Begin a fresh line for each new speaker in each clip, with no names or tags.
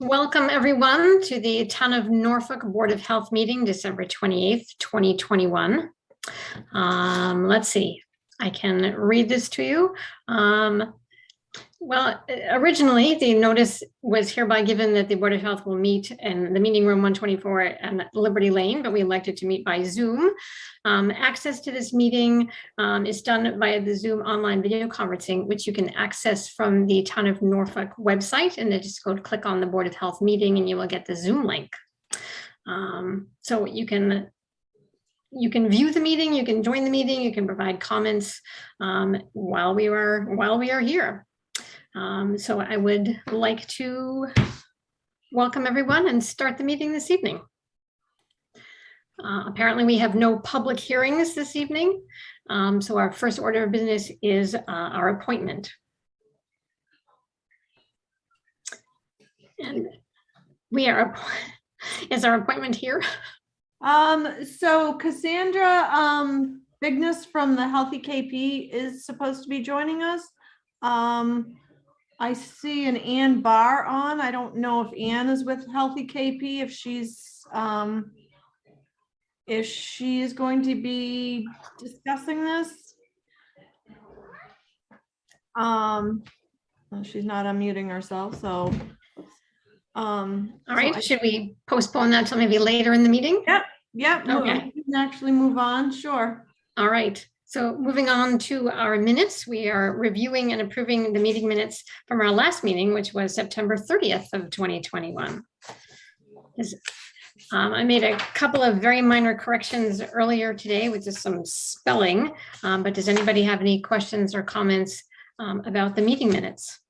Welcome everyone to the Town of Norfolk Board of Health meeting, December 28th, 2021. Let's see, I can read this to you. Well, originally the notice was hereby given that the Board of Health will meet in the meeting room 124 at Liberty Lane, but we elected to meet by Zoom. Access to this meeting is done via the Zoom online video conferencing, which you can access from the Town of Norfolk website, and then just go click on the Board of Health meeting and you will get the Zoom link. So you can view the meeting, you can join the meeting, you can provide comments while we are here. So I would like to welcome everyone and start the meeting this evening. Apparently we have no public hearings this evening. So our first order of business is our appointment. And is our appointment here?
So Cassandra Bigness from the Healthy KP is supposed to be joining us. I see an Ann Barr on. I don't know if Ann is with Healthy KP, if she is going to be discussing this. Well, she's not unmuting herself, so.
All right, should we postpone that till maybe later in the meeting?
Yep.
Okay.
We can actually move on, sure.
All right. So moving on to our minutes, we are reviewing and approving the meeting minutes from our last meeting, which was September 30th of 2021. I made a couple of very minor corrections earlier today with just some spelling, but does anybody have any questions or comments about the meeting minutes?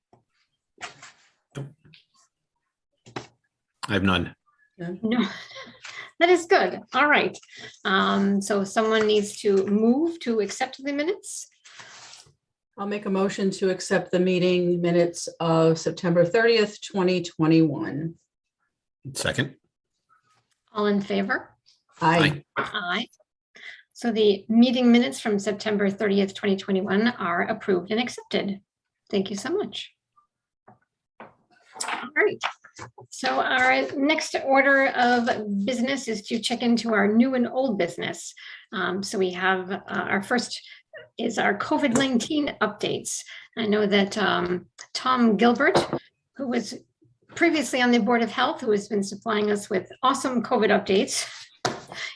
I have none.
No. That is good. All right. So someone needs to move to accept the minutes.
I'll make a motion to accept the meeting minutes of September 30th, 2021.
Second.
All in favor?
Aye.
Aye. So the meeting minutes from September 30th, 2021 are approved and accepted. Thank you so much. All right. So our next order of business is to check into our new and old business. So we have our first is our COVID-19 updates. I know that Tom Gilbert, who was previously on the Board of Health, who has been supplying us with awesome COVID updates,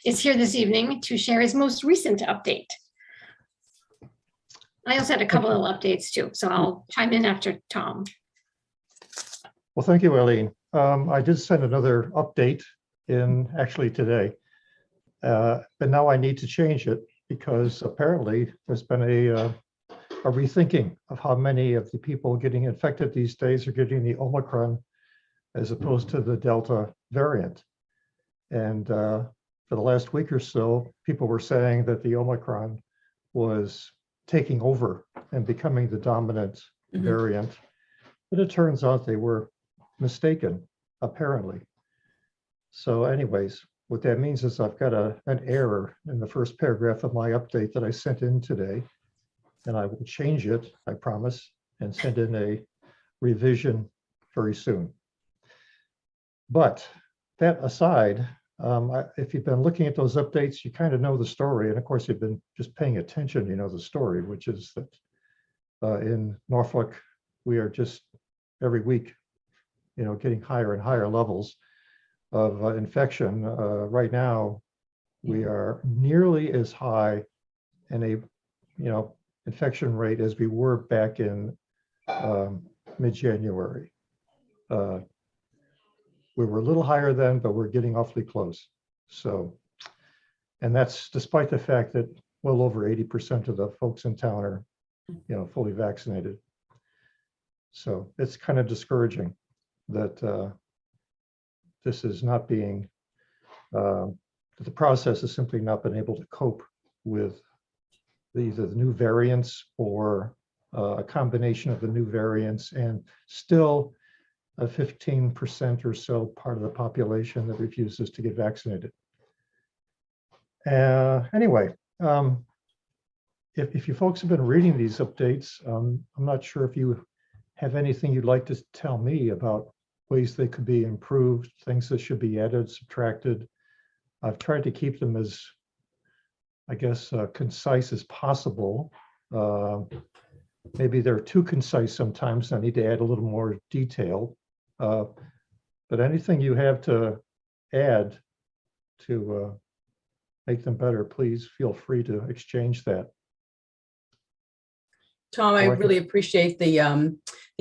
is here this evening to share his most recent update. I also had a couple of updates too, so I'll chime in after Tom.
Well, thank you, Eileen. I did send another update in actually today, but now I need to change it because apparently there's been a rethinking of how many of the people getting infected these days are getting the Omicron as opposed to the Delta variant. And for the last week or so, people were saying that the Omicron was taking over and becoming the dominant variant, but it turns out they were mistaken, apparently. So anyways, what that means is I've got an error in the first paragraph of my update that I sent in today, and I will change it, I promise, and send in a revision very soon. But that aside, if you've been looking at those updates, you kind of know the story. And of course, you've been just paying attention, you know the story, which is that in Norfolk, we are just every week getting higher and higher levels of infection. Right now, we are nearly as high in a infection rate as we were back in mid-January. We were a little higher then, but we're getting awfully close. So, and that's despite the fact that well over 80% of the folks in town are fully vaccinated. So it's kind of discouraging that this is not being, that the process has simply not been able to cope with either the new variants or a combination of the new variants, and still a 15% or so part of the population that refuses to get vaccinated. Anyway, if you folks have been reading these updates, I'm not sure if you have anything you'd like to tell me about ways they could be improved, things that should be added, subtracted. I've tried to keep them as, I guess, concise as possible. Maybe they're too concise sometimes. I need to add a little more detail. But anything you have to add to make them better, please feel free to exchange that.
Tom, I
Or I could-
really appreciate the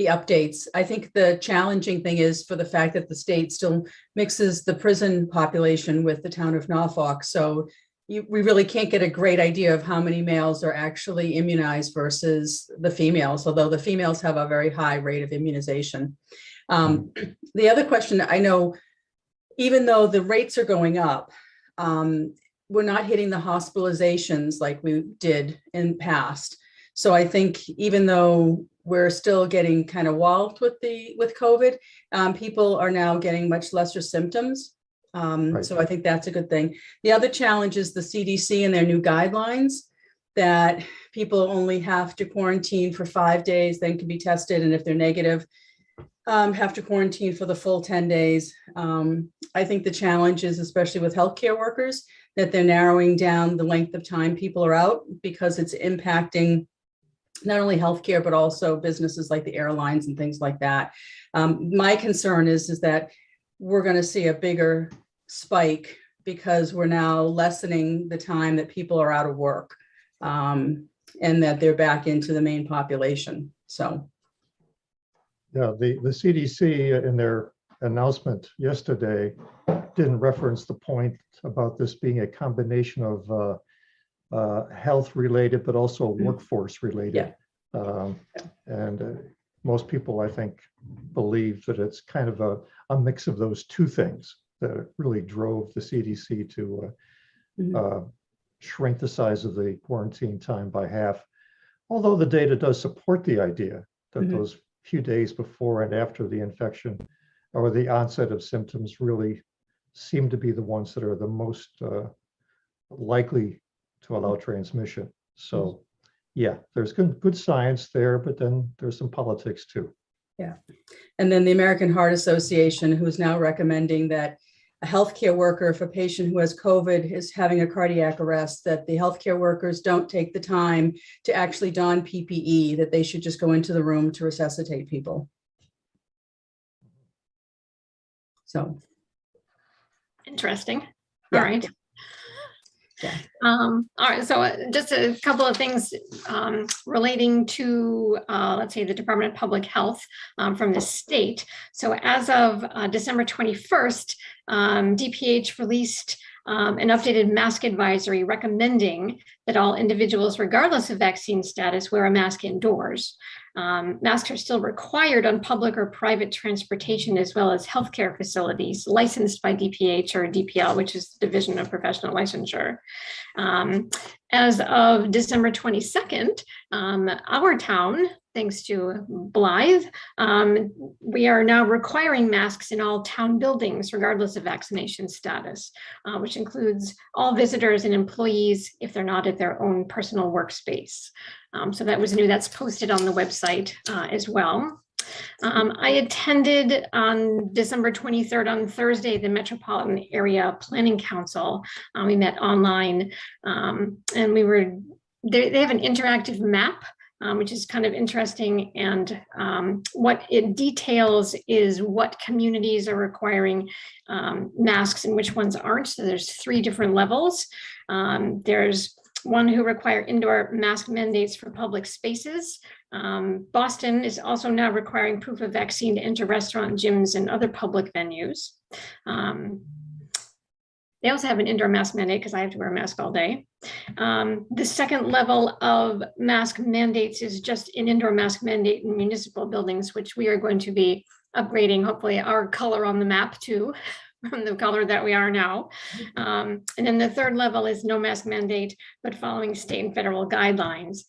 updates. I think the challenging thing is for the fact that the state still mixes the prison population with the town of Norfolk. So we really can't get a great idea of how many males are actually immunized versus the females, although the females have a very high rate of immunization. The other question, I know, even though the rates are going up, we're not hitting the hospitalizations like we did in past. So I think even though we're still getting kind of walloped with COVID, people are now getting much lesser symptoms.
Right.
So I think that's a good thing. The other challenge is the CDC and their new guidelines that people only have to quarantine for 5 days, then can be tested. And if they're negative, have to quarantine for the full 10 days. I think the challenge is, especially with healthcare workers, that they're narrowing down the length of time people are out because it's impacting not only healthcare, but also businesses like the airlines and things like that. My concern is that we're going to see a bigger spike because we're now lessening the time that people are out of work, and that they're back into the main population. So.
Yeah, the CDC in their announcement yesterday didn't reference the point about this being a combination of health related, but also workforce related.
Yeah.
And most people, I think, believe that it's kind of a mix of those two things that really drove the CDC to shrink the size of the quarantine time by half. Although the data does support the idea that those few days before and after the infection or the onset of symptoms really seem to be the ones that are the most likely to allow transmission. So yeah, there's good science there, but then there's some politics too.
Yeah. And then the American Heart Association, who's now recommending that a healthcare worker, if a patient who has COVID is having a cardiac arrest, that the healthcare workers don't take the time to actually don PPE, that they should just go into the room to resuscitate people. So.
Interesting.
Yeah.
All right.
Yeah.
All right, so just a couple of things relating to, let's say, the Department of Public Health from the state. So as of December 21st, DPH released an updated mask advisory recommending that all individuals, regardless of vaccine status, wear a mask indoors. Masks are still required on public or private transportation, as well as healthcare facilities licensed by DPH or DPL, which is the Division of Professional Licensure. As of December 22nd, our town, thanks to Blythe, we are now requiring masks in all town buildings, regardless of vaccination status, which includes all visitors and employees if they're not at their own personal workspace. So that was new. That's posted on the website as well. I attended on December 23rd, on Thursday, the Metropolitan Area Planning Council. We met online, and they have an interactive map, which is kind of interesting. And what it details is what communities are requiring masks and which ones aren't. So there's 3 different levels. There's one who require indoor mask mandates for public spaces. Boston is also now requiring proof of vaccine to enter restaurant, gyms, and other public venues. They also have an indoor mask mandate because I have to wear a mask all day. The second level of mask mandates is just an indoor mask mandate in municipal buildings, which we are going to be upgrading, hopefully, our color on the map to from the color that we are now. And then the third level is no mask mandate, but following state and federal guidelines.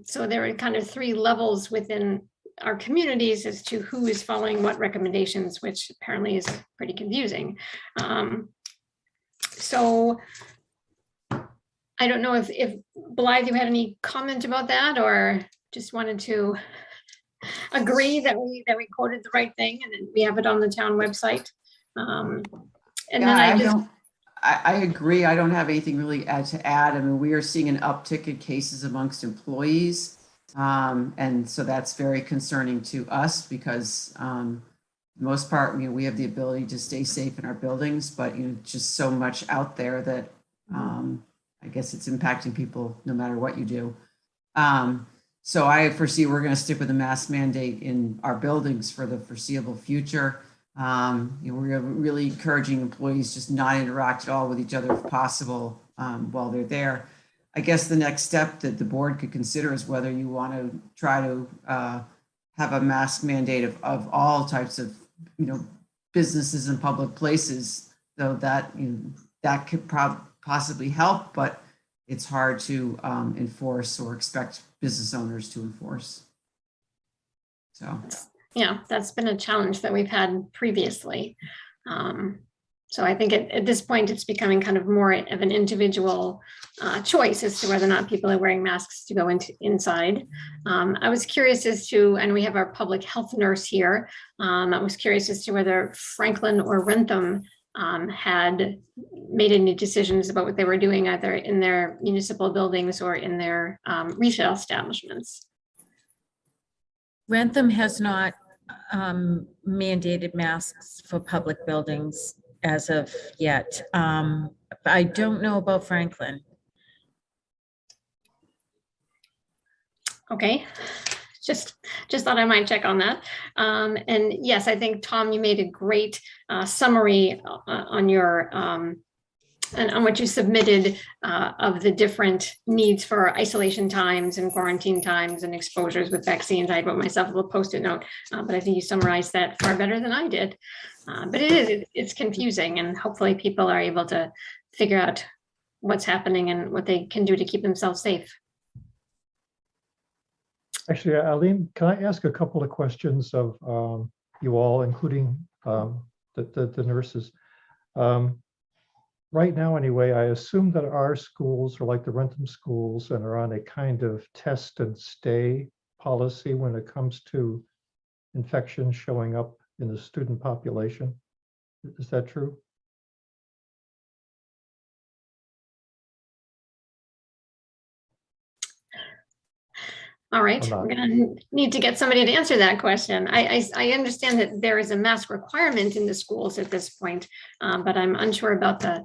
So there are kind of 3 levels within our communities as to who is following what recommendations, which apparently is pretty confusing. So I don't know if Blythe, you had any comment about that, or just wanted to agree that we quoted the right thing, and then we have it on the town website. And then
Yeah, I agree. I don't have anything really to add. I mean, we are seeing an uptick in cases amongst employees. And so that's very concerning to us because most part, we have the ability to stay safe in our buildings, but just so much out there that I guess it's impacting people no matter what you do. So I foresee we're going to stick with the mask mandate in our buildings for the foreseeable future. We're really encouraging employees just not interact at all with each other if possible while they're there. I guess the next step that the board could consider is whether you want to try to have a mask mandate of all types of businesses and public places, though that that could possibly help, but it's hard to enforce or expect business owners to enforce. So.
Yeah, that's been a challenge that we've had previously. So I think at this point, it's becoming kind of more of an individual choice as to whether or not people are wearing masks to go inside. I was curious as to, and we have our public health nurse here, I was curious as to whether Franklin or Rentham had made any decisions about what they were doing either in their municipal buildings or in their retail establishments.
Rentham has not mandated masks for public buildings as of yet. I don't know about Franklin.
Okay, just thought I might check on that. And yes, I think, Tom, you made a great summary on your and on what you submitted of the different needs for isolation times and quarantine times and exposures with vaccines. I wrote myself a little Post-it note, but I think you summarized that far better than I did. But it's confusing, and hopefully people are able to figure out what's happening and what they can do to keep themselves safe.
Actually, Eileen, can I ask a couple of questions of you all, including the nurses? Right now, anyway, I assume that our schools are like the Rentham schools and are on a kind of test and stay policy when it comes to infections showing up in the student population. Is that true?
All right, we're going to need to get somebody to answer that question. I understand that there is a mask requirement in the schools at this point, but I'm unsure about the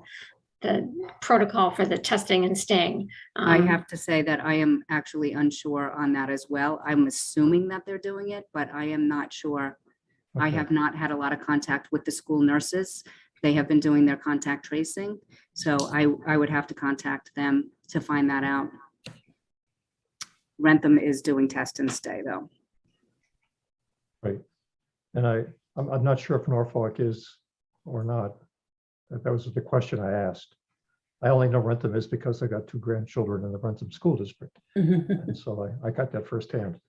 protocol for the testing and staying.
I have to say that I am actually unsure on that as well. I'm assuming that they're doing it, but I am not sure.
Okay.
I have not had a lot of contact with the school nurses. They have been doing their contact tracing. So I would have to contact them to find that out. Rentham is doing test and stay though.
Right. And I'm not sure if Norfolk is or not. That was the question I asked. I only know Rentham is because I got 2 grandchildren in the Rentham school district. And so I got that firsthand.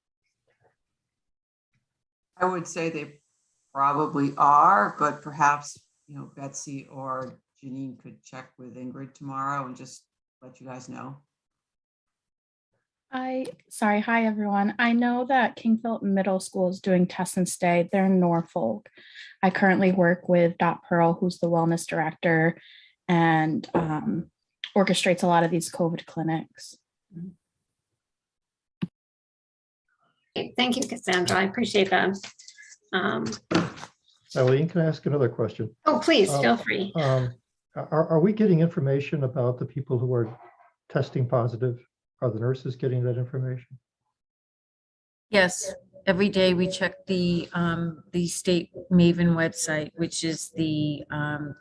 I would say they probably are, but perhaps, Betsy or Janine could check with Ingrid tomorrow and just let you guys know.
Sorry, hi everyone. I know that King Philip Middle School is doing test and stay. They're in Norfolk. I currently work with Dot Pearl, who's the wellness director and orchestrates a lot of these COVID clinics.
Thank you, Cassandra. I appreciate that.
Eileen, can I ask another question?
Oh, please, feel free.
Are we getting information about the people who are testing positive? Are the nurses getting that information?
Yes, every day we check the state Maven website, which is the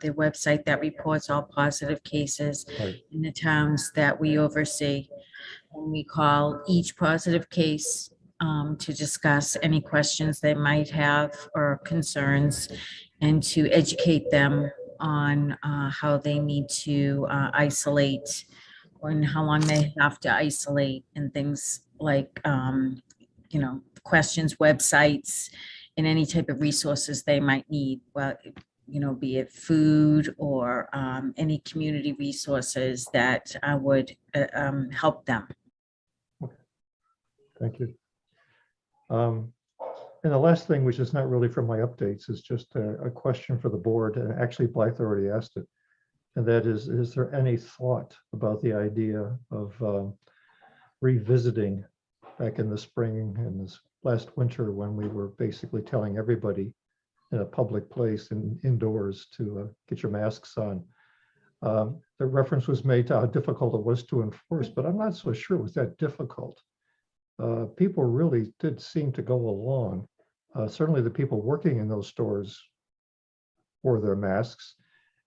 website that reports all positive cases
Right.
in the towns that we oversee. And we call each positive case to discuss any questions they might have or concerns, and to educate them on how they need to isolate and how long they have to isolate, and things like, questions, websites, and any type of resources they might need. Well, be it food or any community resources that would help them.
Thank you. And the last thing, which is not really from my updates, is just a question for the board, and actually Blythe already asked it. And that is there any thought about the idea of revisiting back in the spring and this last winter when we were basically telling everybody in a public place and indoors to get your masks on? The reference was made to how difficult it was to enforce, but I'm not so sure it was that difficult. People really did seem to go along. Certainly the people working in those stores wore their masks.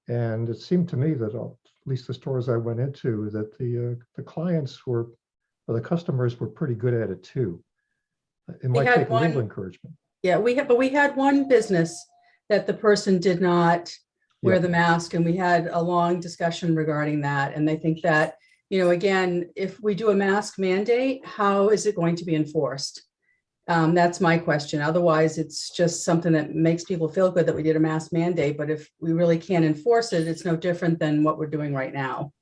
And it seemed to me that at least the stores I went into, that the clients were, or the customers were pretty good at it too. It might take a little encouragement.
Yeah, we had one business that the person did not wear the mask, and we had a long discussion regarding that. And I think that, you know, again, if we do a mask mandate, how is it going to be enforced? That's my question. Otherwise, it's just something that makes people feel good that we did a mask mandate. But if we really can't enforce it, it's no different than what we're doing right now.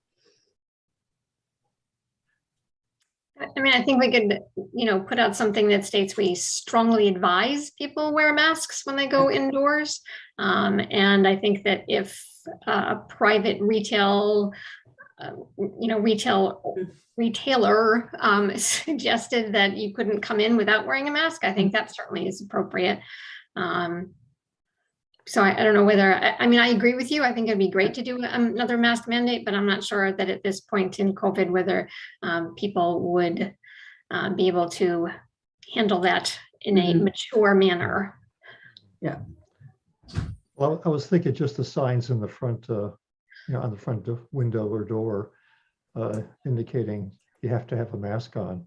I mean, I think we could, you know, put out something that states we strongly advise people wear masks when they go indoors. And I think that if a private retail, you know, retailer suggested that you couldn't come in without wearing a mask, I think that certainly is appropriate. So I don't know whether, I mean, I agree with you. I think it'd be great to do another mask mandate, but I'm not sure that at this point in COVID, whether people would be able to handle that in a mature manner.
Yeah.
Well, I was thinking just the signs in the front, you know, on the front window or door indicating you have to have a mask on.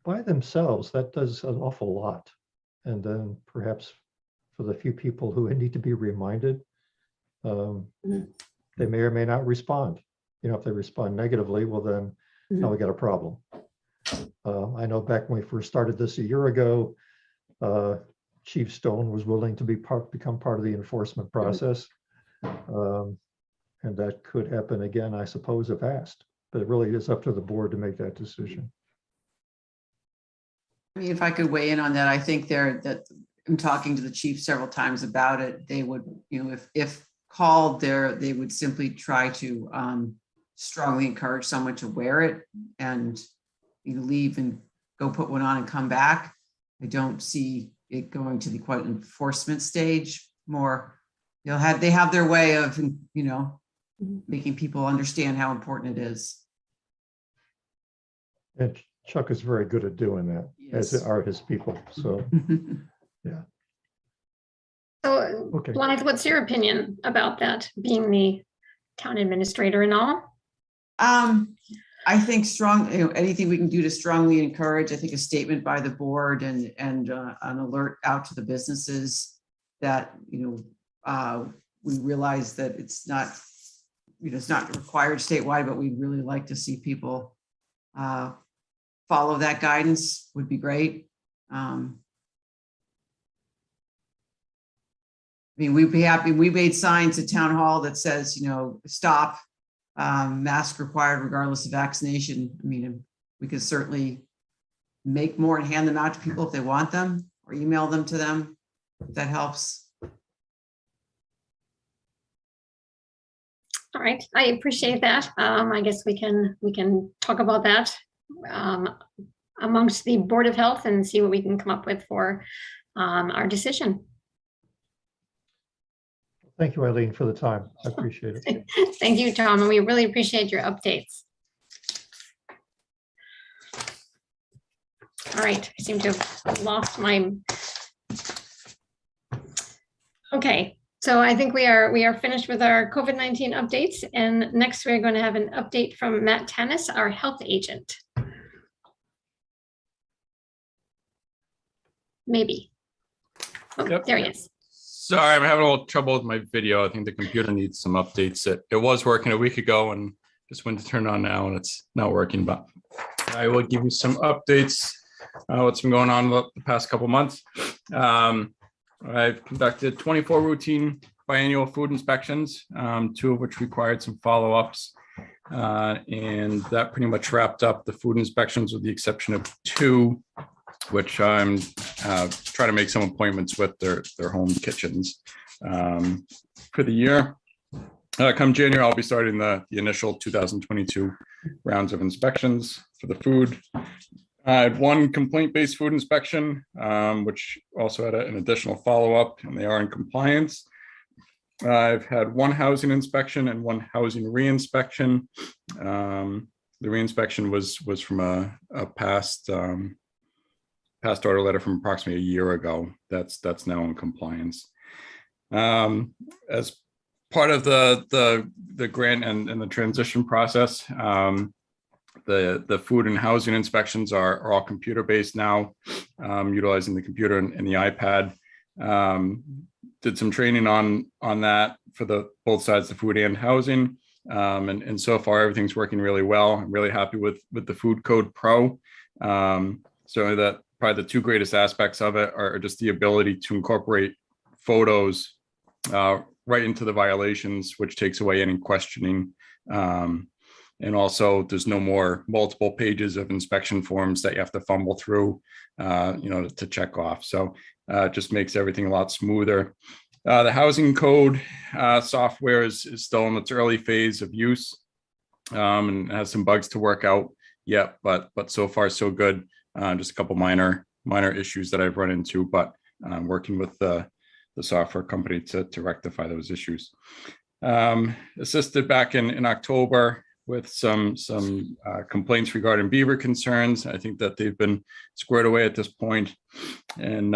By themselves, that does an awful lot. And then perhaps for the few people who need to be reminded, they may or may not respond. You know, if they respond negatively, well then now we got a problem. I know back when we first started this a year ago, Chief Stone was willing to become part of the enforcement process. And that could happen again, I suppose, if asked, but it really is up to the board to make that decision.
I mean, if I could weigh in on that, I think that I'm talking to the chief several times about it. They would, you know, if called there, they would simply try to strongly encourage someone to wear it and you leave and go put one on and come back. I don't see it going to the quite enforcement stage. More, you know, they have their way of, you know, making people understand how important it is.
And Chuck is very good at doing that,
Yes.
as are his people. So, yeah.
So,
Okay.
Blythe, what's your opinion about that, being the town administrator and all?
I think you know, anything we can do to strongly encourage, I think a statement by the board and an alert out to the businesses that, you know, we realize that it's not, you know, it's not required statewide, but we'd really like to see people follow that guidance would be great. I mean, we'd be happy. We made signs at town hall that says, you know, stop, mask required regardless of vaccination. I mean, we could certainly make more and hand them out to people if they want them, or email them to them, if that helps.
All right, I appreciate that. I guess we can talk about that amongst the Board of Health and see what we can come up with for our decision.
Thank you, Eileen, for the time. I appreciate it.
Thank you, Tom, and we really appreciate your updates. All right, I seem to have lost my. Okay, so I think we are finished with our COVID-19 updates, and next we're going to have an update from Matt Tanis, our health agent. Maybe. Oh,
Yep.
There he is.
Sorry, I'm having a little trouble with my video. I think the computer needs some updates. It was working a week ago and just went to turn on now and it's not working, but I will give you some updates, what's been going on the past couple months. I've conducted 24 routine biannual food inspections, 2 of which required some follow-ups. And that pretty much wrapped up the food inspections with the exception of 2 which I'm trying to make some appointments with their home kitchens for the year. Come January, I'll be starting the initial 2022 rounds of inspections for the food. I had one complaint-based food inspection, which also had an additional follow-up, and they are in compliance. I've had one housing inspection and one housing reinspection. The reinspection was from a past order letter from approximately a year ago. That's now in compliance. As part of the grant and the transition process, the food and housing inspections are all computer-based now, utilizing the computer and the iPad. Did some training on that for both sides, the food and housing. And so far everything's working really well. I'm really happy with the Food Code Pro. So that probably the two greatest aspects of it are just the ability to incorporate photos right into the violations, which takes away any questioning. And also there's no more multiple pages of inspection forms that you have to fumble through, to check off. So it just makes everything a lot smoother. The housing code software is still in its early phase of use, and has some bugs to work out yet, but so far so good. Just a couple minor issues that I've run into, but working with the software company to rectify those issues. Assisted back in October with some complaints regarding beaver concerns. I think that they've been squared away at this point. And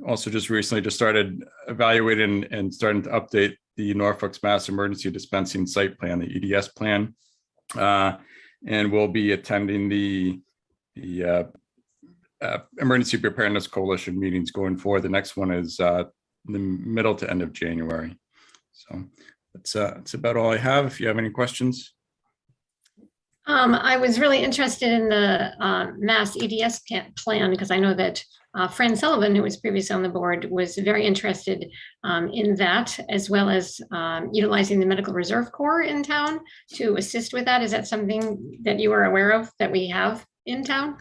also just recently started evaluating and starting to update the Norfolk's Mass Emergency Dispensing Site Plan, the EDS plan. And we'll be attending the Emergency Preparedness Coalition meetings going forward. The next one is the middle to end of January. So that's about all I have. If you have any questions.
I was really interested in the Mass EDS plan because I know that Fran Sullivan, who was previously on the board, was very interested in that, as well as utilizing the Medical Reserve Corps in town to assist with that. Is that something that you are aware of that we have in town?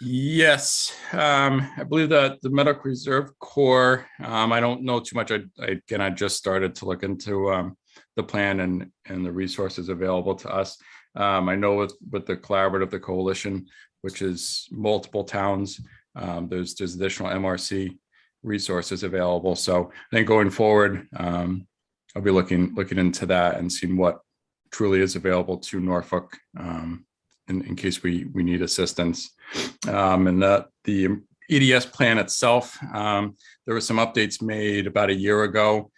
Yes, I believe that the Medical Reserve Corps, I don't know too much. I just started to look into the plan and the resources available to us. I know with the collaborative, the coalition, which is multiple towns, there's additional MRC resources available. So I think going forward, I'll be looking into that and seeing what truly is available to Norfolk in case we need assistance. And the EDS plan itself, there were some updates made about a year ago.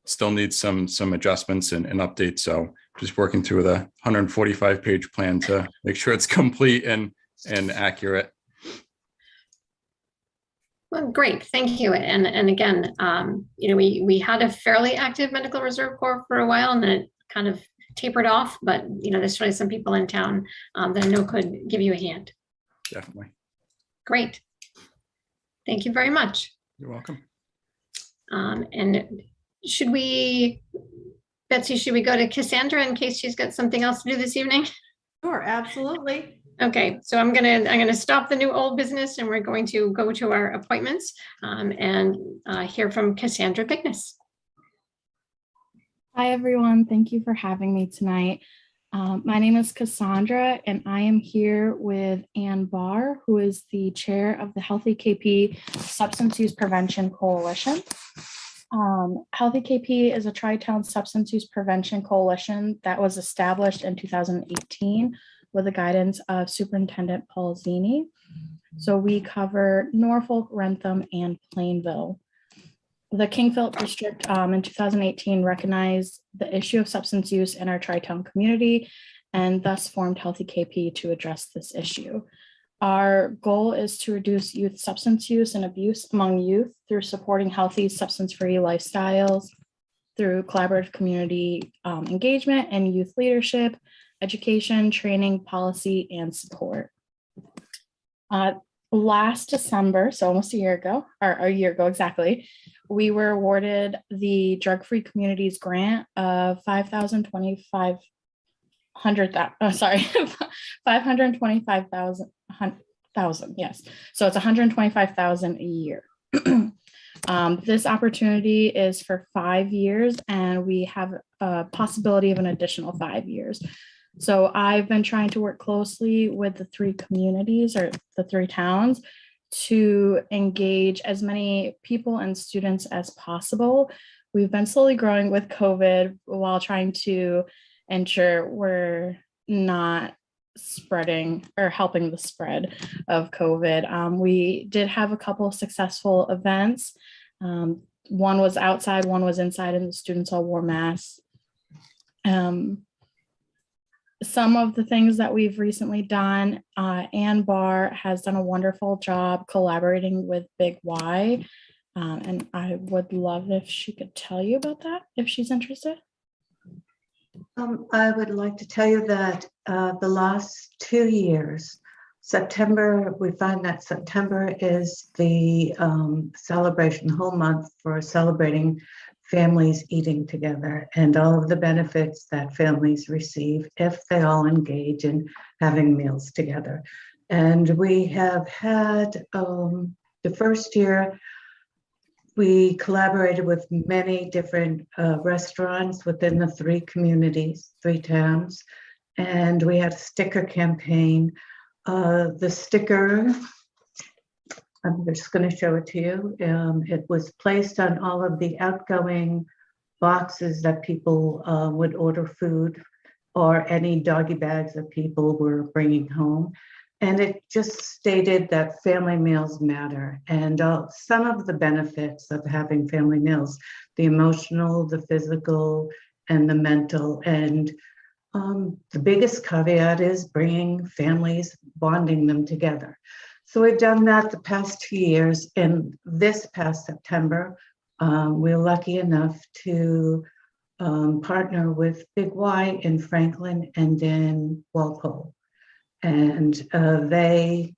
Still needs some adjustments and updates. So just working through the 145-page plan to make sure it's complete and accurate.
Well, great, thank you. And again, we had a fairly active Medical Reserve Corps for a while, and then it kind of tapered off. But there's really some people in town that I know could give you a hand.
Definitely.
Great. Thank you very much.
You're welcome.
And Betsy, should we go to Cassandra in case she's got something else to do this evening?
Sure, absolutely.
Okay, so I'm gonna stop the new old business and we're going to go to our appointments and hear from Cassandra Bigness.
Hi, everyone. Thank you for having me tonight. My name is Cassandra, and I am here with Ann Barr, who is the chair of the Healthy KP Substance Use Prevention Coalition. Healthy KP is a tri-town substance use prevention coalition that was established in 2018 with the guidance of Superintendent Paul Zini. So we cover Norfolk, Rentham, and Plainville. The Kingfield District in 2018 recognized the issue of substance use in our tri-town community and thus formed Healthy KP to address this issue. Our goal is to reduce youth substance use and abuse among youth through supporting healthy substance-free lifestyles, through collaborative community engagement and youth leadership, education, training, policy, and support. Last December, so almost a year ago, or a year ago exactly, we were awarded the Drug-Free Communities grant of $525,000 thousand, yes. So it's 125,000 a year. This opportunity is for 5 years, and we have a possibility of an additional 5 years. So I've been trying to work closely with the 3 communities or the 3 towns to engage as many people and students as possible. We've been slowly growing with COVID while trying to ensure we're not spreading or helping the spread of COVID. We did have a couple of successful events. One was outside, one was inside, and the students all wore masks. Some of the things that we've recently done, Ann Barr has done a wonderful job collaborating with Big Y. And I would love if she could tell you about that, if she's interested.
I would like to tell you that the last 2 years, September, we find that September is the celebration, whole month for celebrating families eating together and all of the benefits that families receive if they all engage in having meals together. And we have had the first year, we collaborated with many different restaurants within the 3 communities, 3 towns, and we had a sticker campaign. The sticker, I'm just going to show it to you. It was placed on all of the outgoing boxes that people would order food or any doggy bags that people were bringing home. And it just stated that family meals matter and some of the benefits of having family meals, the emotional, the physical, and the mental. And the biggest caveat is bringing families, bonding them together. So we've done that the past 2 years. And this past September, we're lucky enough to partner with Big Y in Franklin and in Walpole. And we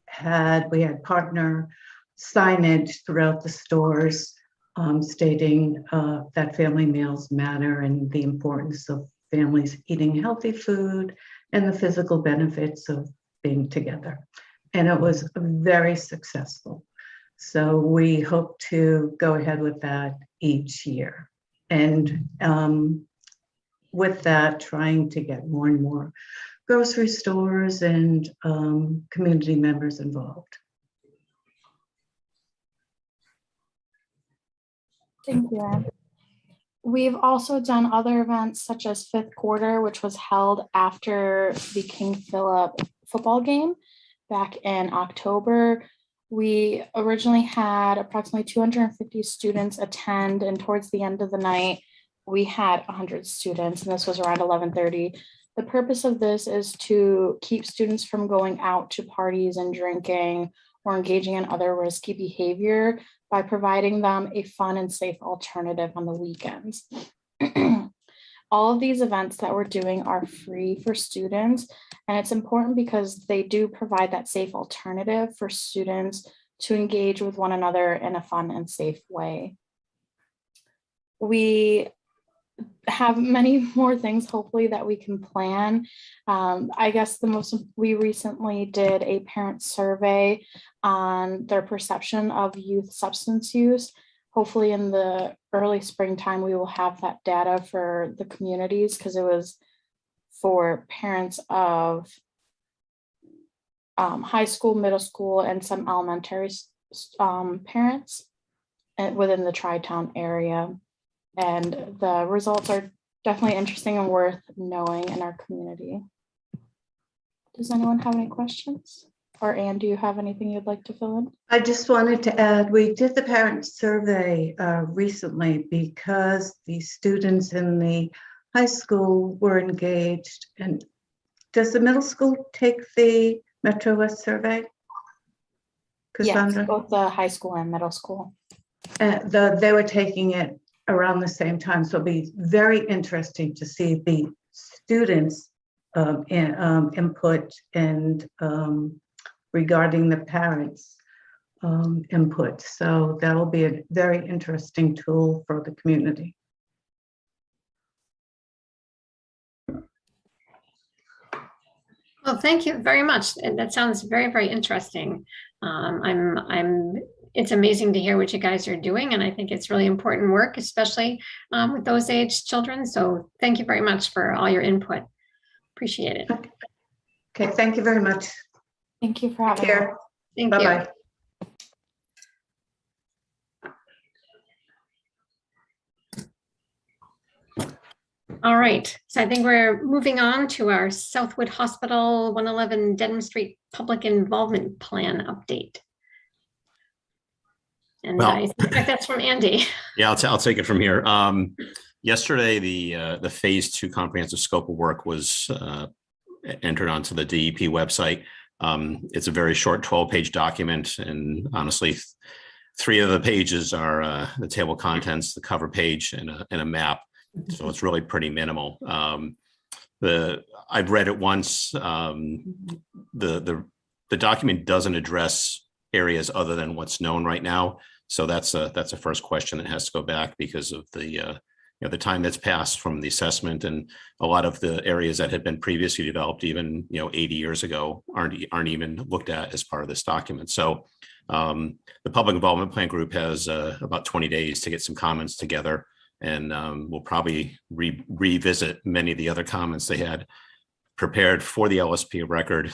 had partner signage throughout the stores stating that family meals matter and the importance of families eating healthy food and the physical benefits of being together. And it was very successful. So we hope to go ahead with that each year. And with that, trying to get more and more grocery stores and community members involved.
Thank you, Ann. We've also done other events such as 5th Quarter, which was held after the King Philip football game back in October. We originally had approximately 250 students attend, and towards the end of the night, we had 100 students, and this was around 11:30. The purpose of this is to keep students from going out to parties and drinking or engaging in other risky behavior by providing them a fun and safe alternative on the weekends. All of these events that we're doing are free for students, and it's important because they do provide that safe alternative for students to engage with one another in a fun and safe way. We have many more things hopefully that we can plan. I guess we recently did a parent survey on their perception of youth substance use. Hopefully in the early springtime, we will have that data for the communities because it was for parents of high school, middle school, and some elementary parents within the Tri-Town area. And the results are definitely interesting and worth knowing in our community. Does anyone have any questions? Or Ann, do you have anything you'd like to fill in?
I just wanted to add, we did the parent survey recently because the students in the high school were engaged. And does the middle school take the Metro West survey? Cassandra?
Yes, both the high school and middle school.
They were taking it around the same time. So it'll be very interesting to see the students' input and regarding the parents' input. So that'll be a very interesting tool for the community.
Well, thank you very much. And that sounds very, very interesting. It's amazing to hear what you guys are doing. And I think it's really important work, especially with those aged children. So thank you very much for all your input. Appreciate it.
Okay, thank you very much.
Thank you for
Take
having me.
care.
Thank you.
Bye-bye.
All right, so I think we're moving on to our Southwood Hospital 111 Dedham Street Public Involvement Plan update. And
Well-
I suspect that's from Andy.
Yeah, I'll take it from here. Yesterday, the phase 2 comprehensive scope of work was entered onto the DEP website. It's a very short 12-page document, and honestly, 3 of the pages are the table of contents, the cover page, and a map. So it's really pretty minimal. I've read it once. The document doesn't address areas other than what's known right now. So that's a first question that has to go back because of the time that's passed from the assessment, and a lot of the areas that had been previously developed even 80 years ago aren't even looked at as part of this document. So the Public Involvement Plan group has about 20 days to get some comments together, and we'll probably revisit many of the other comments they had prepared for the LSP of record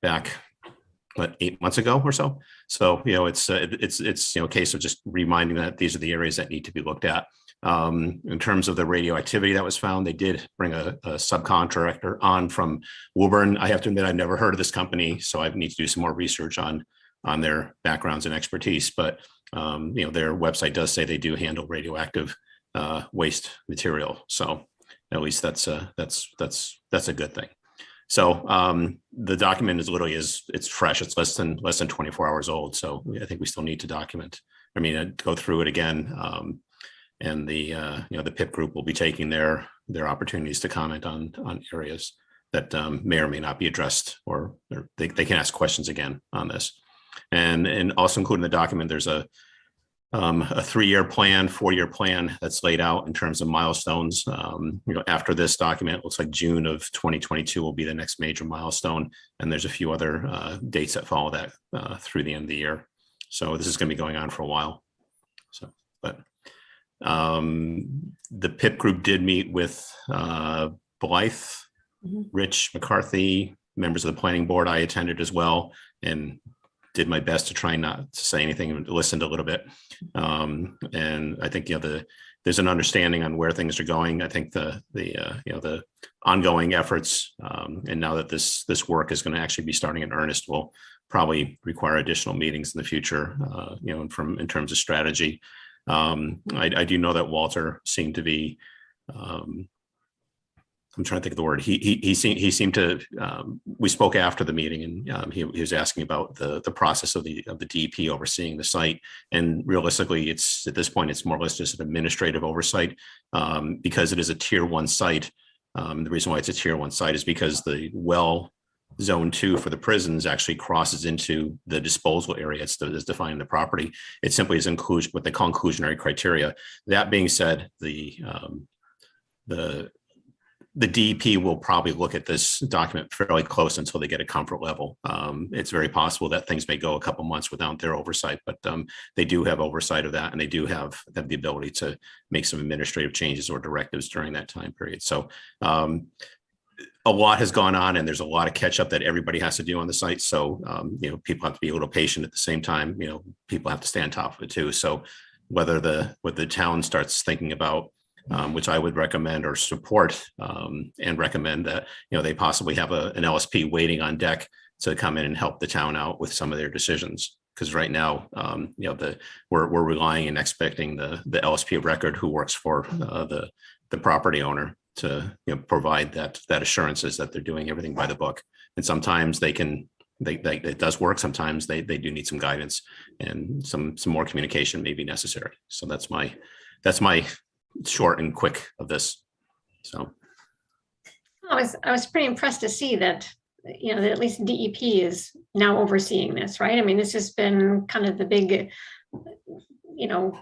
back 8 months ago or so. So it's a case of just reminding that these are the areas that need to be looked at. In terms of the radioactivity that was found, they did bring a subcontractor on from Woburn. I have to admit, I've never heard of this company, so I need to do some more research on their backgrounds and expertise. But their website does say they do handle radioactive waste material. So at least that's a good thing. So the document is literally it's fresh. It's less than 24 hours old. So I think we still need to go through it again. And the PIP group will be taking their opportunities to comment on areas that may or may not be addressed, or they can ask questions again on this. And also including the document, there's a 3-year plan, 4-year plan that's laid out in terms of milestones. After this document, it looks like June of 2022 will be the next major milestone. And there's a few other dates that follow that through the end of the year. So this is going to be going on for a while. So, but the PIP group did meet with Blythe, Rich McCarthy, members of the planning board. I attended as well, and did my best to try not to say anything and listened a little bit. And I think there's an understanding on where things are going. I think the ongoing efforts, and now that this work is going to actually be starting in earnest, will probably require additional meetings in the future. In terms of strategy, I do know that Walter seemed to be. I'm trying to think of the word. He seemed to. We spoke after the meeting, and he was asking about the process of the DEP overseeing the site. And realistically, it's at this point it's more or less just an administrative oversight because it is a tier 1 site. The reason why it's a tier 1 site is because the well zone 2 for the prisons actually crosses into the disposal area. It's defined in the property. It simply is what they call inclusionary criteria. That being said, the DEP will probably look at this document fairly close until they get a comfort level. It's very possible that things may go a couple months without their oversight, but they do have oversight of that, and they do have the ability to make some administrative changes or directives during that time period. So a lot has gone on, and there's a lot of catch up that everybody has to do on the site. So people have to be a little patient. At the same time, people have to stay on top of it too. So whether the town starts thinking about which I would recommend or support and recommend that they possibly have an LSP waiting on deck to come in and help the town out with some of their decisions. Because right now, we're relying and expecting the LSP of record who works for the property owner to provide that assurances that they're doing everything by the book. And sometimes it does work. Sometimes they do need some guidance, and some more communication may be necessary. So that's my short and quick of this. So
I was pretty impressed to see that that at least DEP is now overseeing this, right? I mean, this has been kind of the big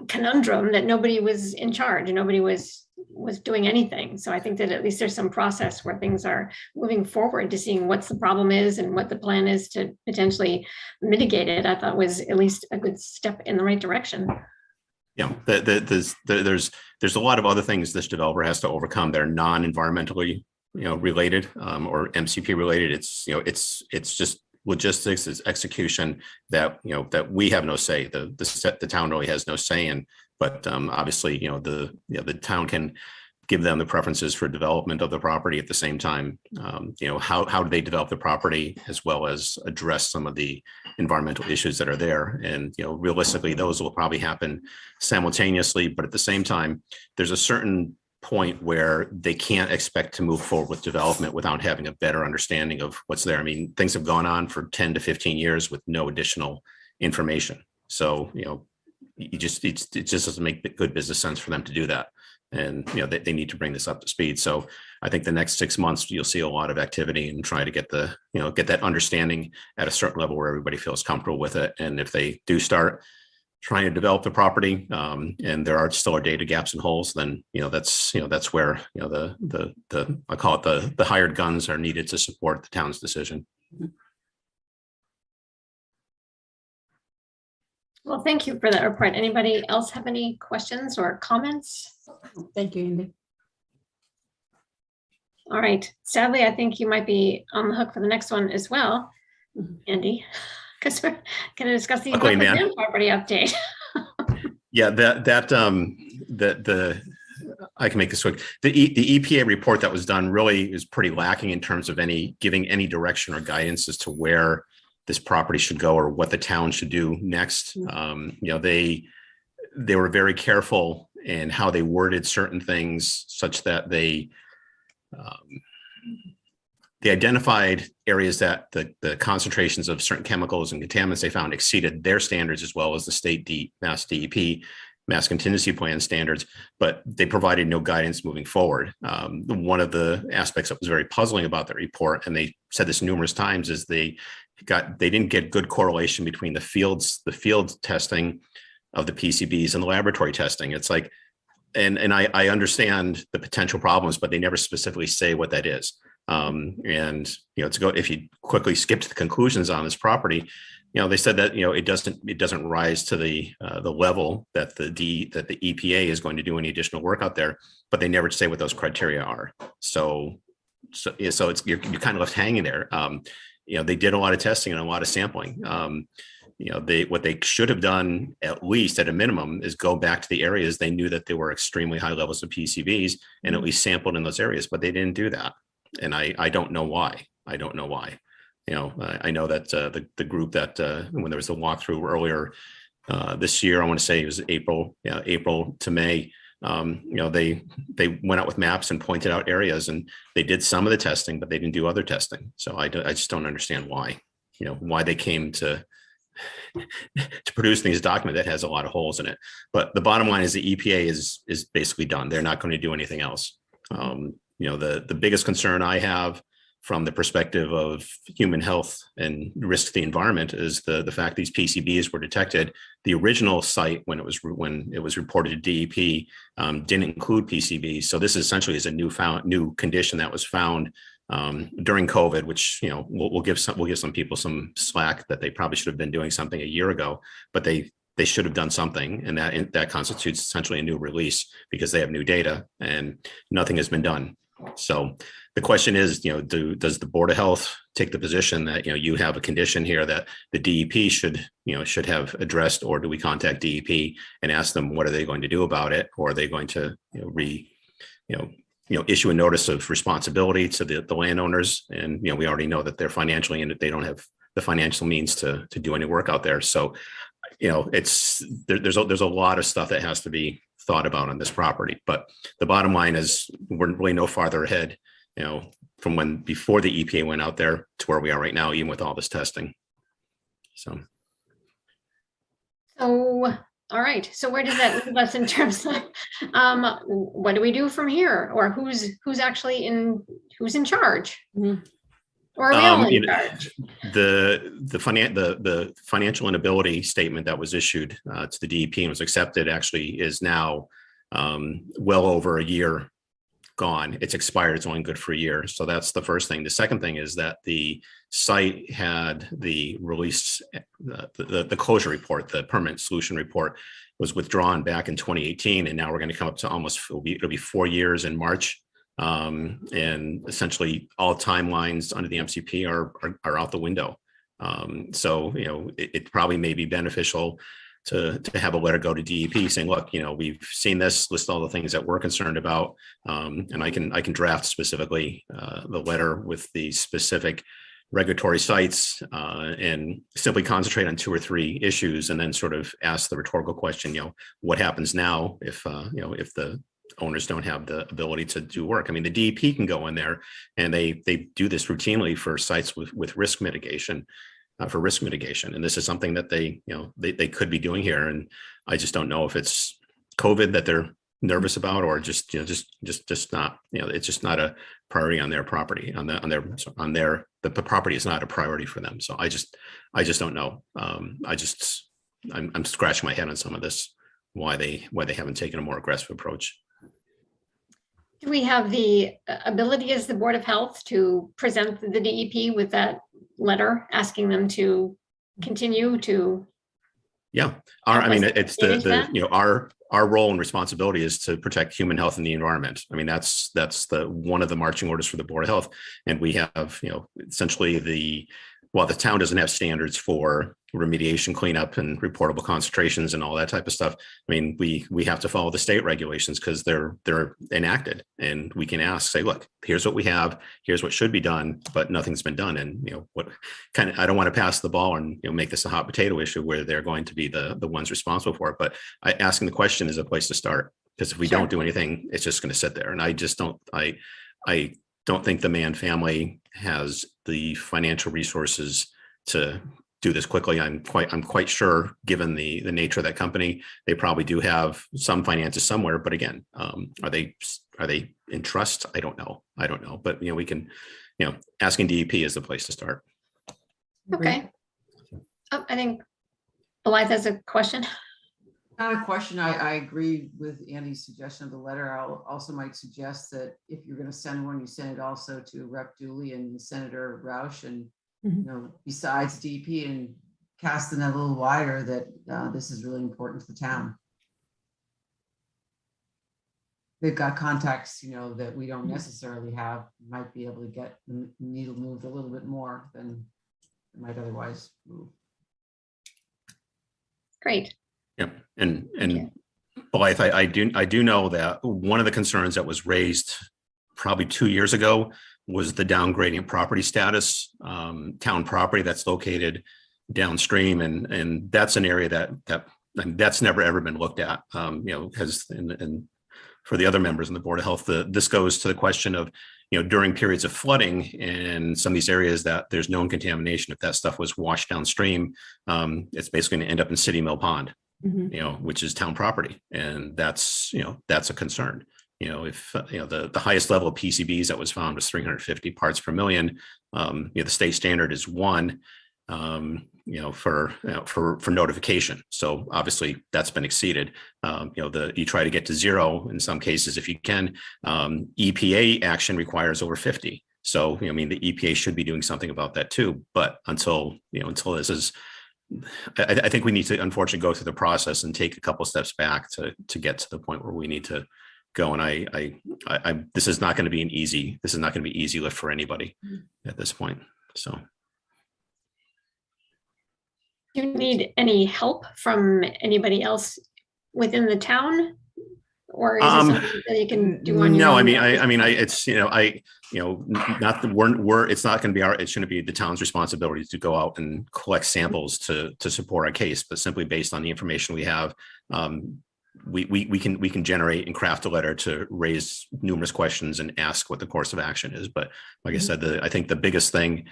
conundrum that nobody was in charge, and nobody was was doing anything. So I think that at least there's some process where things are moving forward to seeing what's the problem is and what the plan is to potentially mitigate it. I thought was at least a good step in the right direction.
Yeah, there's a lot of other things this developer has to overcome that are non-environmentally, related or MCP related. It's just logistics, it's execution that that we have no say. The town really has no say in. But obviously, the town can give them the preferences for development of the property. At the same time, how do they develop the property, as well as address some of the environmental issues that are there. And realistically, those will probably happen simultaneously. But at the same time, there's a certain point where they can't expect to move forward with development without having a better understanding of what's there. I mean, things have gone on for 10 to 15 years with no additional information. So it just doesn't make good business sense for them to do that. And they need to bring this up to speed. So I think the next 6 months you'll see a lot of activity and try to get get that understanding at a certain level where everybody feels comfortable with it. And if they do start trying to develop the property, and there are still data gaps and holes, then that's where I call it the hired guns are needed to support the town's decision.
Well, thank you for that report. Anybody else have any questions or comments?
Thank you, Andy.
All right. Sadly, I think you might be on the hook for the next one as well, Andy, because we're going to discuss the property update.
Yeah, I can make this quick. The EPA report that was done really is pretty lacking in terms of giving any direction or guidance as to where this property should go or what the town should do next. They were very careful in how they worded certain things, such that they identified areas that the concentrations of certain chemicals and contaminants they found exceeded their standards, as well as the state Mass DEP, Mass Contingency Plan standards, but they provided no guidance moving forward. One of the aspects that was very puzzling about the report, and they said this numerous times, is they didn't get good correlation between the field testing of the PCBs and the laboratory testing. It's like, and I understand the potential problems, but they never specifically say what that is. If you quickly skip to the conclusions on this property, they said that it doesn't rise to the level that the EPA is going to do any additional work out there, but they never say what those criteria are. So it's you're kind of left hanging there. They did a lot of testing and a lot of sampling. What they should have done, at least at a minimum, is go back to the areas they knew that there were extremely high levels of PCBs and at least sampled in those areas, but they didn't do that. And I don't know why. I know that the group that when there was a walkthrough earlier this year, I want to say it was April to May, they went out with maps and pointed out areas, and they did some of the testing, but they didn't do other testing. So I just don't understand why they came to produce these document that has a lot of holes in it. But the bottom line is the EPA is basically done. They're not going to do anything else. The biggest concern I have from the perspective of human health and risk to the environment is the fact these PCBs were detected. The original site, when it was reported to DEP, didn't include PCBs. So this essentially is a new condition that was found during COVID, which we'll give some people some slack that they probably should have been doing something a year ago, but they should have done something, and that constitutes essentially a new release because they have new data and nothing has been done. So the question is, does the Board of Health take the position that you have a condition here that the DEP should have addressed, or do we contact DEP and ask them what are they going to do about it, or are they going to issue a notice of responsibility to the landowners? And we already know that they're financially and they don't have the financial means to do any work out there. So there's a lot of stuff that has to be thought about on this property. But the bottom line is we're really no farther ahead, from before the EPA went out there to where we are right now, even with all this testing. So.
All right. So where does that leave us in terms of what do we do from here, or who's in charge? Mm-hmm. Or are we all in charge?
The financial inability statement that was issued to the DEP and was accepted actually is now well over a year gone. It's expired. It's only good for a year. So that's the first thing. The second thing is that the site had the release, the closure report, the permanent solution report was withdrawn back in 2018. And now we're going to come up to almost, it'll be 4 years in March. And essentially all timelines under the MCP are out the window. So, it probably may be beneficial to have a letter go to DEP saying, look, we've seen this, list all the things that we're concerned about. And I can draft specifically the letter with the specific regulatory sites and simply concentrate on 2 or 3 issues and then sort of ask the rhetorical question, what happens now if the owners don't have the ability to do work. I mean, the DEP can go in there and they do this routinely for sites with risk mitigation. And this is something that they could be doing here. And I just don't know if it's COVID that they're nervous about, or just not, it's just not a priority on their property, the property is not a priority for them. So I just don't know. I'm scratching my head on some of this, why they haven't taken a more aggressive approach.
Do we have the ability as the Board of Health to present the DEP with that letter asking them to continue to?
Yeah, it's our role and responsibility is to protect human health and the environment. I mean, that's one of the marching orders for the Board of Health. And we have, essentially while the town doesn't have standards for remediation, cleanup, and reportable concentrations and all that type of stuff, I mean, we have to follow the state regulations because they're enacted, and we can say, look, here's what we have, here's what should be done, but nothing's been done. And I don't want to pass the ball and make this a hot potato issue where they're going to be the ones responsible for it. But asking the question is a place to start, because if we don't do anything, it's just going to sit there. And I don't think the Mann family has the financial resources to do this quickly. I'm quite sure, given the nature of that company, they probably do have some finances somewhere. But again, are they in trust? I don't know. But we can, asking DEP is the place to start.
Okay. Oh, I think Blythe has a question.
Not a question. I agree with Andy's suggestion of the letter. I also might suggest that if you're going to send one, you send it also to Rep. Dooley and Senator Roush, and besides DP, and cast the net a little wider that this is really important to the town. They've got contacts, that we don't necessarily have. Might be able to get the needle moved a little bit more than it might otherwise move.
Great.
Yep. And Blythe, I do know that one of the concerns that was raised probably 2 years ago was the downgrading property status, town property that's located downstream, and that's an area that's never ever been looked at. Because and for the other members in the Board of Health, this goes to the question of during periods of flooding in some of these areas that there's known contamination. If that stuff was washed downstream, it's basically going to end up in City Mill Pond. Which is town property, and that's a concern. If the highest level of PCBs that was found was 350 parts per million, the state standard is 1, for notification. So obviously that's been exceeded. You try to get to 0 in some cases if you can. EPA action requires over 50. So the EPA should be doing something about that too. But until this is, I think we need to unfortunately go through the process and take a couple steps back to get to the point where we need to go. And this is not going to be an easy lift for anybody at this point. So.
Do you need any help from anybody else within the town? Or is it something that you can do on your own?
It's not going to be it shouldn't be the town's responsibility to go out and collect samples to support our case, but simply based on the information we have, we can generate and craft a letter to raise numerous questions and ask what the course of action is. But like I said, I think the biggest thing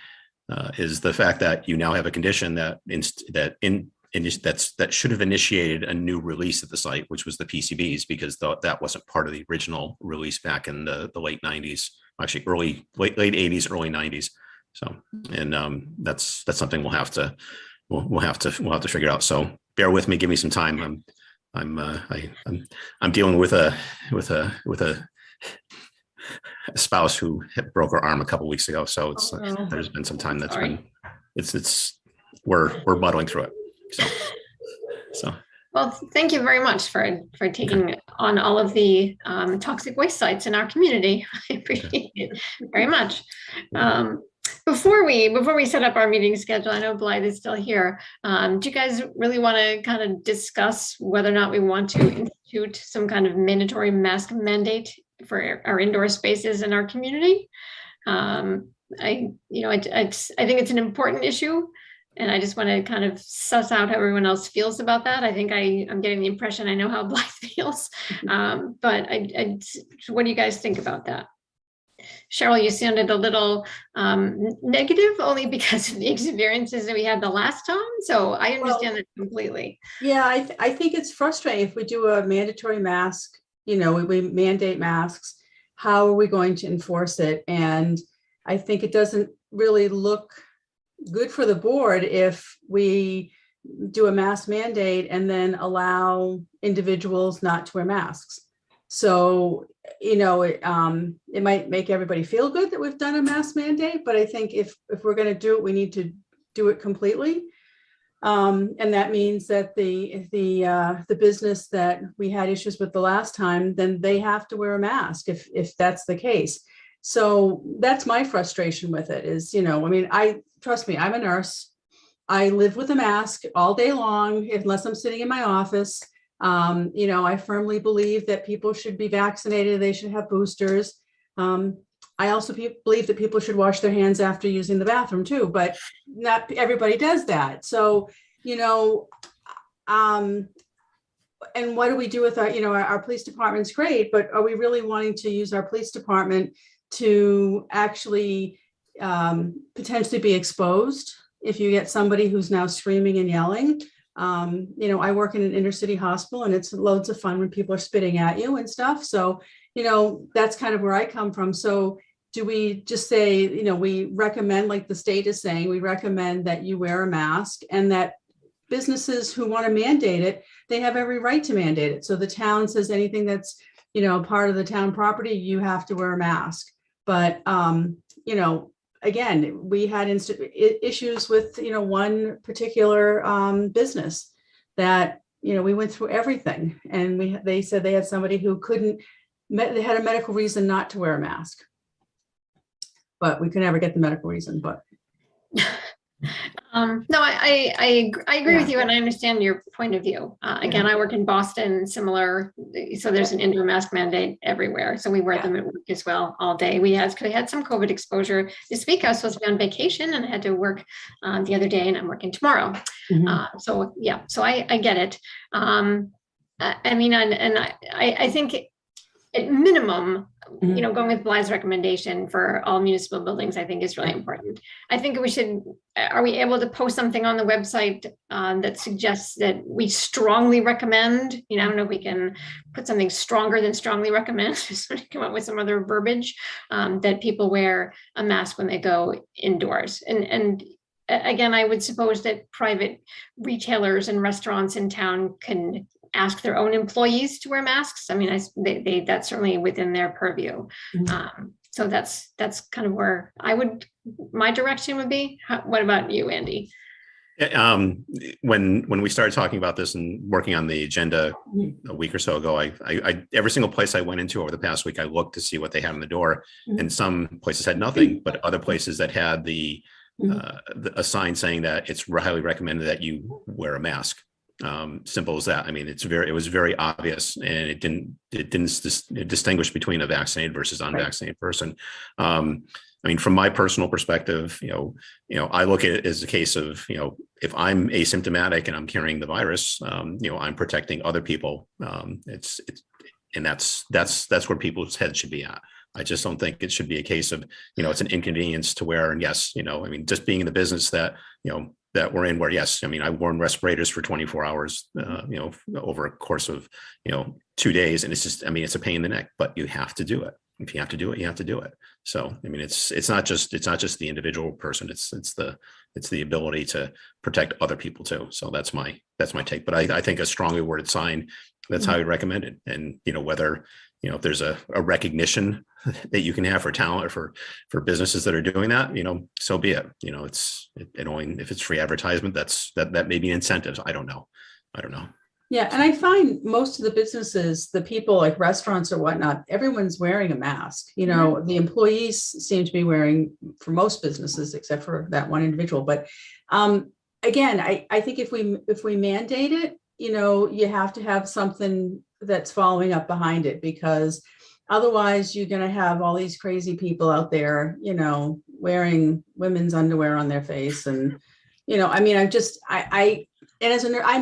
is the fact that you now have a condition that should have initiated a new release at the site, which was the PCBs, because that wasn't part of the original release back in the late 90s, actually late 80s, early 90s. So, and that's something we'll have to figure out. So bear with me, give me some time. I'm dealing with a spouse who broke her arm a couple weeks ago. So it's,
Oh, no.
there's been some time that's
Sorry.
been, we're muddling through it. So.
Well, thank you very much for taking on all of the toxic waste sites in our community. I appreciate it very much. Before we set up our meeting schedule, I know Blythe is still here. Do you guys really want to kind of discuss whether or not we want to institute some kind of mandatory mask mandate for our indoor spaces in our community? I think it's an important issue. And I just want to kind of suss out how everyone else feels about that. I think I'm getting the impression I know how Blythe feels. But what do you guys think about that? Cheryl, you sounded a little negative only because of the experiences that we had the last time. So I understand that completely.
Yeah, I think it's frustrating if we do a mandatory mask, we mandate masks, how are we going to enforce it? And I think it doesn't really look good for the board if we do a mask mandate and then allow individuals not to wear masks. So, it might make everybody feel good that we've done a mask mandate, but I think if we're going to do it, we need to do it completely. And that means that the business that we had issues with the last time, then they have to wear a mask if that's the case. So that's my frustration with it is, trust me, I'm a nurse. I live with a mask all day long, unless I'm sitting in my office. I firmly believe that people should be vaccinated. They should have boosters. I also believe that people should wash their hands after using the bathroom too, but not everybody does that. So, and what do we do with our police department's great, but are we really wanting to use our police department to actually potentially be exposed if you get somebody who's now screaming and yelling? I work in an inner city hospital and it's loads of fun when people are spitting at you and stuff. So, that's kind of where I come from. So do we just say, we recommend, like the state is saying, we recommend that you wear a mask, and that businesses who want to mandate it, they have every right to mandate it. So the town says anything that's, part of the town property, you have to wear a mask. But, again, we had issues with, one particular business that, we went through everything, and they said they had somebody who they had a medical reason not to wear a mask, but we could never get the medical reason. But
no, I agree with you, and I understand your point of view. Again, I work in Boston, similar. So there's an indoor mask mandate everywhere. So we wear them at work as well all day. We had some COVID exposure this week. I was supposed to be on vacation and I had to work the other day, and I'm working tomorrow. So I get it. I think at minimum, going with Blythe's recommendation for all municipal buildings, I think is really important. I think are we able to post something on the website that suggests that we strongly recommend, I don't know if we can put something stronger than strongly recommend, just come up with some other verbiage, that people wear a mask when they go indoors. And again, I would suppose that private retailers and restaurants in town can ask their own employees to wear masks. That's certainly within their purview. So that's kind of where my direction would be. What about you, Andy?
When we started talking about this and working on the agenda a week or so ago, I every single place I went into over the past week, I looked to see what they had on the door, and some places had nothing, but other places that had a sign saying that it's highly recommended that you wear a mask. Simple as that. It was very obvious, and it didn't distinguish between a vaccinated versus unvaccinated person. From my personal perspective, I look at it as a case of, if I'm asymptomatic and I'm carrying the virus, I'm protecting other people. And that's where people's heads should be at. I just don't think it should be a case of, it's an inconvenience to wear. And yes, just being in the business that we're in, where yes, I've worn respirators for 24 hours, over a course of, 2 days. And it's just, it's a pain in the neck, but you have to do it. if you have to do it, you have to do it. So, I mean, it's not just the individual person, it's the ability to protect other people too. So that's my take. But I think a strongly worded sign, that's highly recommended. And, whether, if there's a recognition that you can have for talent or for businesses that are doing that, so be it. It only, if it's free advertisement, that may be incentives. I don't know.
Yeah, and I find most of the businesses, the people like restaurants or whatnot, everyone's wearing a mask. The employees seem to be wearing, for most businesses, except for that one individual. But again, I think if we mandate it, you have to have something that's following up behind it, because otherwise you're going to have all these crazy people out there, wearing women's underwear on their face. And, I'm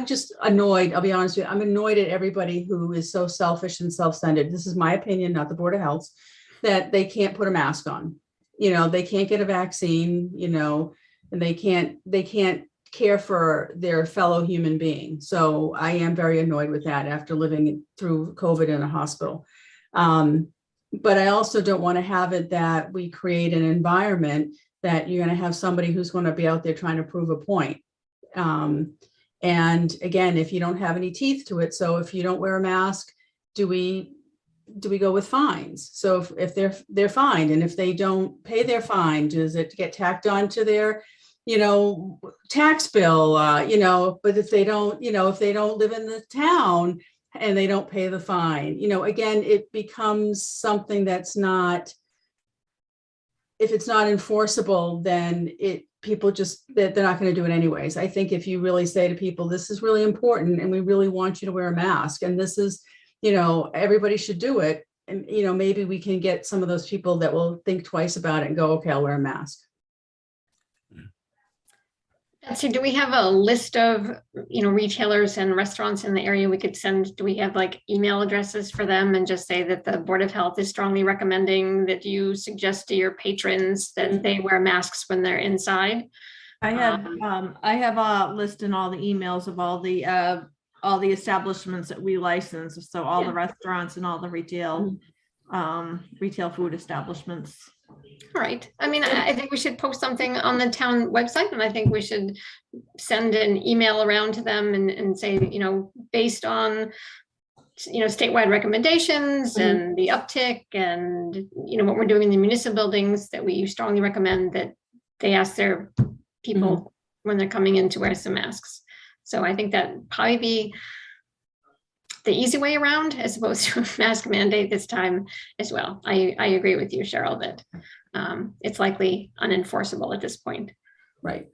just annoyed. I'll be honest with you. I'm annoyed at everybody who is so selfish and self-centered. This is my opinion, not the Board of Health, that they can't put a mask on. They can't get a vaccine, and they can't care for their fellow human being. So I am very annoyed with that after living through COVID in a hospital. But I also don't want to have it that we create an environment that you're going to have somebody who's going to be out there trying to prove a point. And again, if you don't have any teeth to it, so if you don't wear a mask, do we go with fines? So if they're fined, and if they don't pay their fine, does it get tacked on to their, tax bill? But if they don't live in the town and they don't pay the fine, again, it becomes something that's not, if it's not enforceable, then people just, they're not going to do it anyways. I think if you really say to people, this is really important and we really want you to wear a mask, and this is, everybody should do it. And, maybe we can get some of those people that will think twice about it and go, okay, I'll wear a mask.
Betsy, do we have a list of, retailers and restaurants in the area we could send? Do we have like email addresses for them, and just say that the Board of Health is strongly recommending that you suggest to your patrons that they wear masks when they're inside?
I have a list in all the emails of all the establishments that we license. So all the restaurants and all the retail food establishments.
All right. I mean, I think we should post something on the town website, and I think we should send an email around to them and say, based on, statewide recommendations and the uptick and, what we're doing in the municipal buildings, that we strongly recommend that they ask their people when they're coming in to wear some masks. So I think that probably be the easy way around, as opposed to a mask mandate this time as well. I agree with you, Cheryl, that it's likely unenforceable at this point.
Right.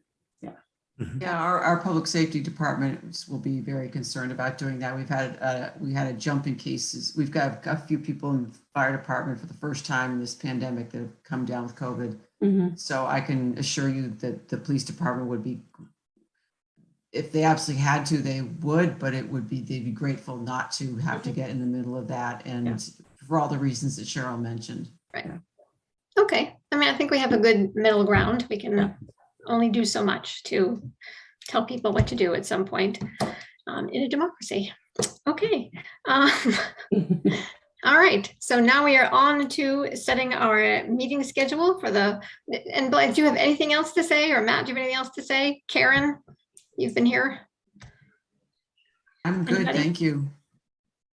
Yeah, our public safety department will be very concerned about doing that. We had a jump in cases. We've got a few people in the fire department for the first time in this pandemic that have come down with COVID. So I can assure you that the police department would be, if they absolutely had to, they would, but they'd be grateful not to have to get in the middle of that, and for all the reasons that Cheryl mentioned.
Right. Okay. I mean, I think we have a good middle ground. We can only do so much to tell people what to do at some point in a democracy. Okay. All right. So now we are on to setting our meeting schedule for and Blythe, do you have anything else to say? Or Matt, do you have anything else to say? Karen, you've been here.
I'm good.
Anybody?
Thank you.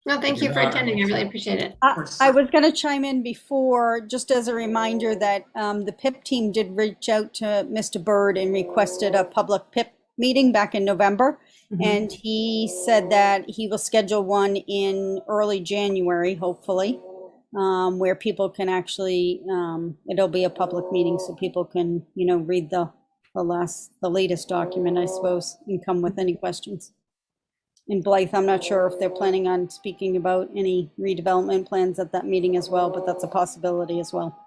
No, thank you for attending. I really appreciate it.
I was going to chime in before, just as a reminder that the PIP team did reach out to Mr. Bird and requested a public PIP meeting back in November. And he said that he will schedule one in early January, hopefully, where people can actually, it'll be a public meeting so people can, read the latest document, I suppose, and come with any questions. And Blythe, I'm not sure if they're planning on speaking about any redevelopment plans at that meeting as well, but that's a possibility as well.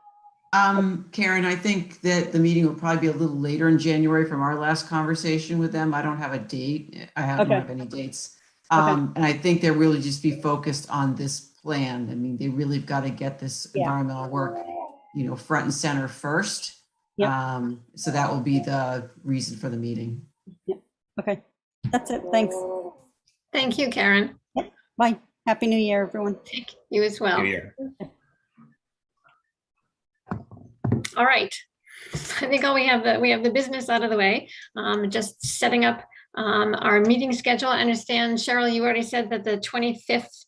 Karen, I think that the meeting will probably be a little later in January from our last conversation with them. I don't have a date. don't have any dates. And I think they'll really just be focused on this plan. I mean, they really got to get this environmental work, front and center first. So that will be the reason for the meeting.
Okay, that's it. Thanks.
Thank you, Karen.
Bye. Happy New Year, everyone.
Thank you as well.
New Year.
All right. I think all we have the business out of the way. Just setting up our meeting schedule. I understand, Cheryl, you already said that the 25th.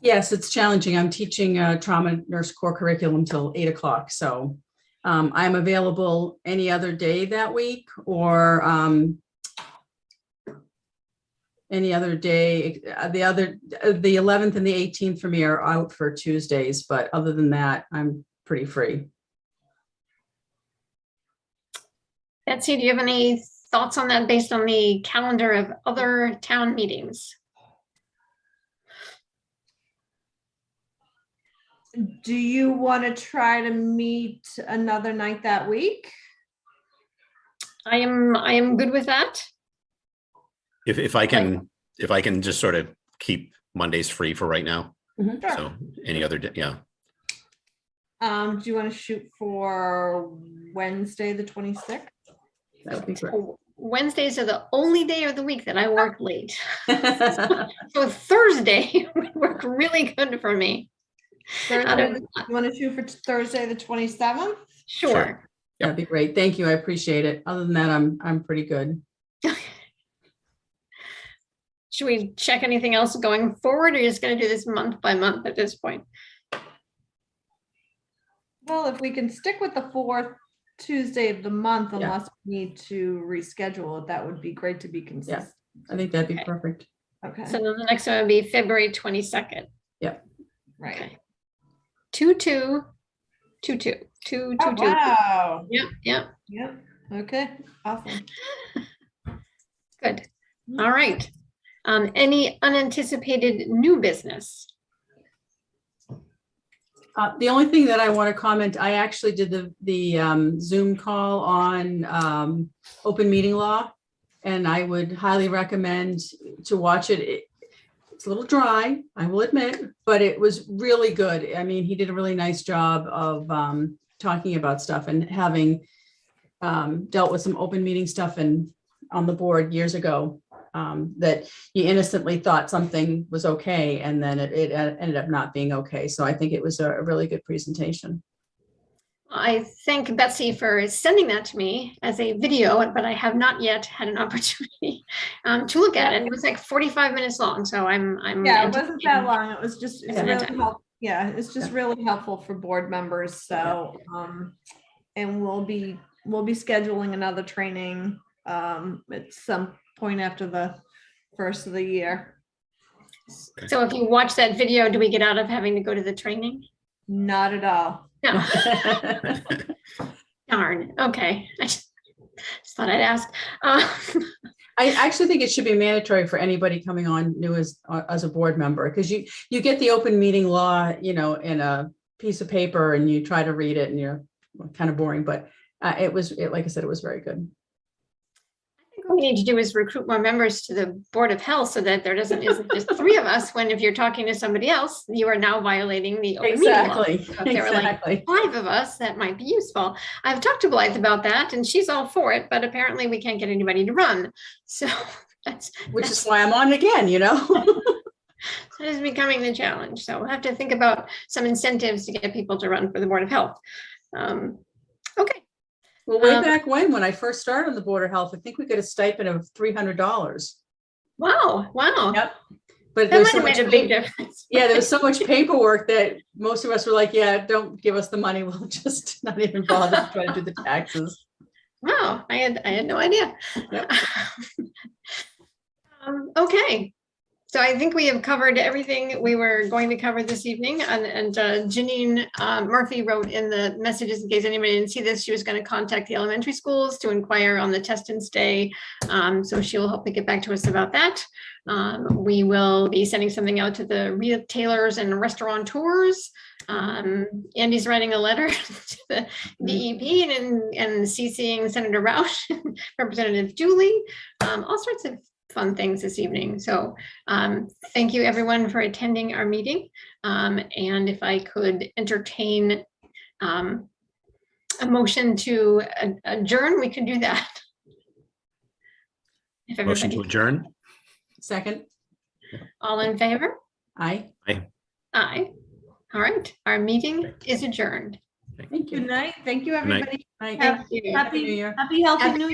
Yes, it's challenging. I'm teaching trauma nurse core curriculum till 8 o'clock. So I'm available any other day that week or any other day. The 11th and the 18th for me are out for Tuesdays, but other than that, I'm pretty free.
Betsy, do you have any thoughts on that based on the calendar of other town meetings?
Do you want to try to meet another night that week?
I am good with that.
If I can just sort of keep Mondays free for right now.
Sure.
So any other day, yeah.
Do you want to shoot for Wednesday, the 26th?
That would be great.
Wednesdays are the only day of the week that I work late. So Thursday would work really good for me.
Thursday, you want to shoot for Thursday, the 27th?
Sure.
That'd be great. Thank you. I appreciate it. Other than that, I'm pretty good.
Should we check anything else going forward, or are you just going to do this month by month at this point?
Well, if we can stick with the fourth Tuesday of the month,
Yeah.
unless we need to reschedule it, that would be great to be consistent.
I think that'd be
Okay.
perfect.
Okay,
So then the next one would be February 22nd.
right.
Okay. 2/2/22. 2/2/2.
Oh, wow.
Yep.
Yep. Okay, awesome.
Good. All right. Any unanticipated new business?
The only thing that I want to comment, I actually did the Zoom call on open meeting law, and I would highly recommend to watch it. It's a little dry, I will admit, but it was really good. I mean, he did a really nice job of talking about stuff and having dealt with some open meeting stuff and on the board years ago, that you innocently thought something was okay, and then it ended up not being okay. So I think it was a really good presentation.
I thank Betsy for sending that to me as a video, but I have not yet had an opportunity to look at it. It was like 45 minutes long, so I'm
Yeah, it wasn't that long. It was just, it's
Yeah.
really helpful. Yeah, it's just really helpful for board members. So, and we'll be scheduling another training at some point after the first of the year.
So if you watch that video, do we get out of having to go to the training?
Not at all.
No. Darn. Okay. I just thought I'd ask.
I actually think it should be mandatory for anybody coming on new as a board member, because you get the open meeting law, in a piece of paper and you try to read it and you're kind of boring, but like I said, it was very good.
I think what we need to do is recruit more members to the Board of Health so that there isn't just three of us, when if you're talking to somebody else, you are now violating the open meeting law.
Exactly.
So if there were like
Exactly.
5 of us, that might be useful. I've talked to Blythe about that and she's all for it, but apparently we can't get anybody to run. So
Which is why I'm on again,
that is becoming the challenge. So we'll have to think about some incentives to get people to run for the Board of Health. Okay.
Well, way back when I first started on the Board of Health, I think we got a stipend of $300.
Wow.
Yep. But
That
there's
might
so
have
much
made a big difference.
Yeah, there was so much paperwork that most of us were like, yeah, don't give us the money. We'll just not even bother to try to do the taxes.
Wow, I had no idea.
Yep.
Okay, so I think we have covered everything we were going to cover this evening, and Janine Murphy wrote in the messages, in case anybody didn't see this, she was going to contact the elementary schools to inquire on the test and stay. So she will hopefully get back to us about that. We will be sending something out to the retailers and restaurateurs. Andy's writing a letter to the DEP and CCing Senator Roush, Representative Julie, all sorts of fun things this evening. So thank you everyone for attending our meeting. And if I could entertain a motion to adjourn, we could do that. If
Motion to
everybody,
adjourn.
Second.
all in favor?
Aye.
Aye. All right, our meeting is adjourned.
Thank
Good
you.
night. Thank you,
night.
everybody.
Thank
Happy,
you. Happy New Year.
happy healthy New Year.